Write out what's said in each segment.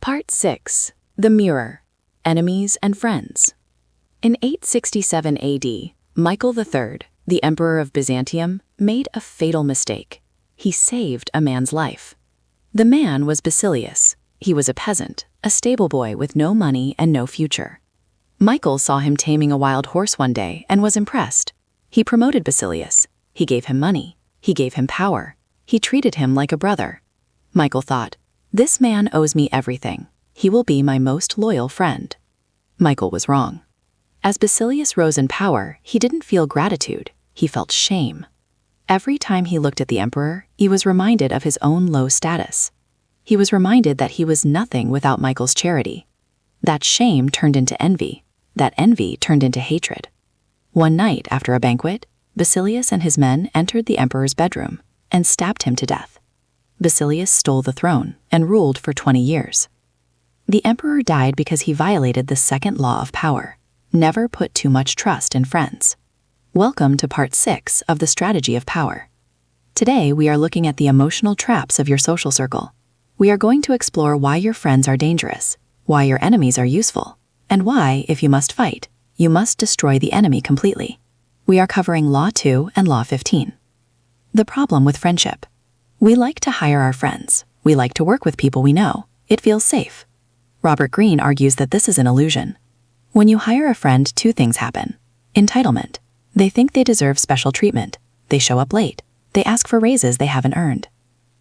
Part 6. The Mirror, Enemies and Friends. In 867 AD, Michael III, the Emperor of Byzantium, made a fatal mistake. He saved a man's life. The man was Basilius. He was a peasant, a stable boy with no money and no future. Michael saw him taming a wild horse one day and was impressed. He promoted Basilius. He gave him money. He gave him power. He treated him like a brother. Michael thought, "This man owes me everything. He will be my most loyal friend." Michael was wrong. As Basilius rose in power, he didn't feel gratitude. He felt shame. Every time he looked at the emperor, he was reminded of his own low status. He was reminded that he was nothing without Michael's charity. That shame turned into envy. That envy turned into hatred. One night after a banquet, Basilius and his men entered the emperor's bedroom and stabbed him to death. Basilius stole the throne and ruled for 20 years. The emperor died because he violated the second law of power: never put too much trust in friends. Welcome to Part 6 of the Strategy of Power. Today we are looking at the emotional traps of your social circle. We are going to explore why your friends are dangerous, why your enemies are useful, and why, if you must fight, you must destroy the enemy completely. We are covering Law 2 and Law 15. The problem with friendship. We like to hire our friends. We like to work with people we know. It feels safe. Robert Greene argues that this is an illusion. When you hire a friend, two things happen. Entitlement. They think they deserve special treatment. They show up late. They ask for raises they haven't earned.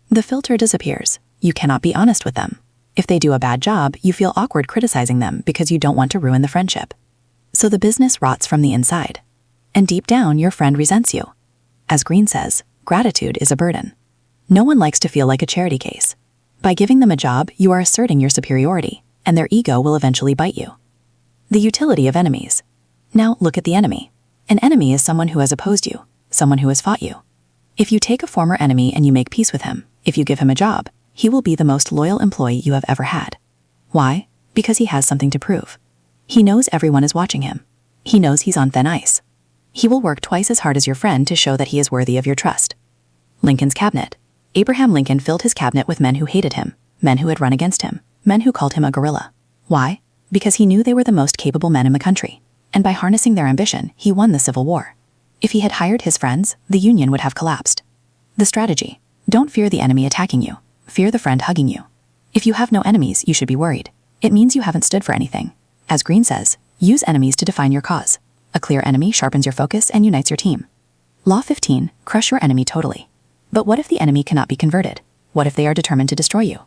The filter disappears. You cannot be honest with them. If they do a bad job, you feel awkward criticizing them because you don't want to ruin the friendship. So the business rots from the inside. And deep down, your friend resents you. As Greene says, gratitude is a burden. No one likes to feel like a charity case. By giving them a job, you are asserting your superiority, and their ego will eventually bite you. The utility of enemies. Now look at the enemy. An enemy is someone who has opposed you, someone who has fought you. If you take a former enemy and you make peace with him, if you give him a job, he will be the most loyal employee you have ever had. Why? Because he has something to prove. He knows everyone is watching him. He knows he's on thin ice. He will work twice as hard as your friend to show that he is worthy of your trust. Lincoln's cabinet. Abraham Lincoln filled his cabinet with men who hated him, men who had run against him, men who called him a guerrilla. Why? Because he knew they were the most capable men in the country, and by harnessing their ambition, he won the Civil War. If he had hired his friends, the Union would have collapsed. The strategy. Don't fear the enemy attacking you. Fear the friend hugging you. If you have no enemies, you should be worried. It means you haven't stood for anything. As Greene says, use enemies to define your cause. A clear enemy sharpens your focus and unites your team. Law 15, crush your enemy totally. But what if the enemy cannot be converted? What if they are determined to destroy you?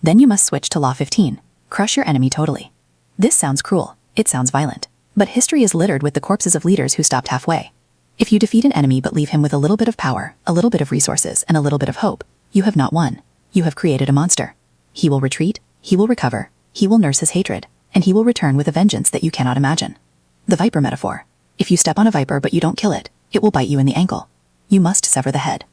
Then you must switch to Law 15, crush your enemy totally. This sounds cruel. It sounds violent. But history is littered with the corpses of leaders who stopped halfway. If you defeat an enemy but leave him with a little bit of power, a little bit of resources, and a little bit of hope, you have not won. You have created a monster. He will retreat, he will recover, he will nurse his hatred, and he will return with a vengeance that you cannot imagine. The viper metaphor. If you step on a viper but you don't kill it, it will bite you in the ankle. You must sever the head.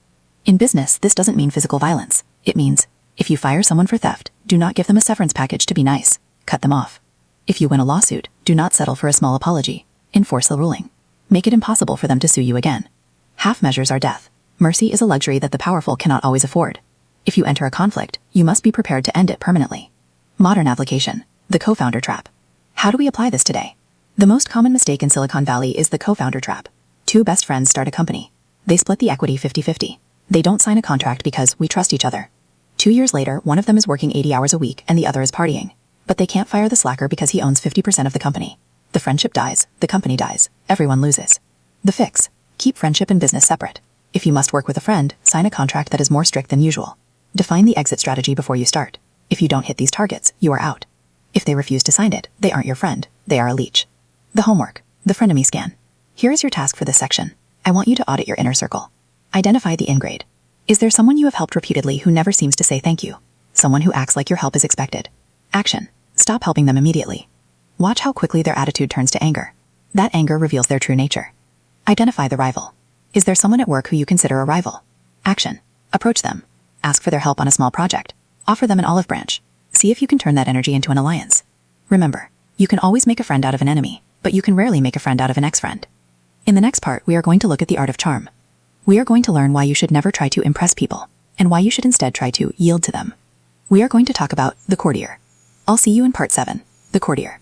In business, this doesn't mean physical violence. It means, if you fire someone for theft, do not give them a severance package to be nice. Cut them off. If you win a lawsuit, do not settle for a small apology. Enforce the ruling. Make it impossible for them to sue you again. Half measures are death. Mercy is a luxury that the powerful cannot always afford. If you enter a conflict, you must be prepared to end it permanently. Modern application. The co-founder trap. How do we apply this today? The most common mistake in Silicon Valley is the co-founder trap. Two best friends start a company. They split the equity 50-50. They don't sign a contract because we trust each other. 2 years later, one of them is working 80 hours a week and the other is partying. But they can't fire the slacker because he owns 50% of the company. The friendship dies, the company dies, everyone loses. The fix. Keep friendship and business separate. If you must work with a friend, sign a contract that is more strict than usual. Define the exit strategy before you start. If you don't hit these targets, you are out. If they refuse to sign it, they aren't your friend, they are a leech. The homework. The frenemy scan. Here is your task for this section. I want you to audit your inner circle. Identify the in-grade. Is there someone you have helped repeatedly who never seems to say thank you? Someone who acts like your help is expected. Action. Stop helping them immediately. Watch how quickly their attitude turns to anger. That anger reveals their true nature. Identify the rival. Is there someone at work who you consider a rival? Action. Approach them. Ask for their help on a small project. Offer them an olive branch. See if you can turn that energy into an alliance. Remember, you can always make a friend out of an enemy, but you can rarely make a friend out of an ex-friend. In the next part, we are going to look at the art of charm. We are going to learn why you should never try to impress people, and why you should instead try to yield to them. We are going to talk about the courtier. I'll see you in part 7, The Courtier.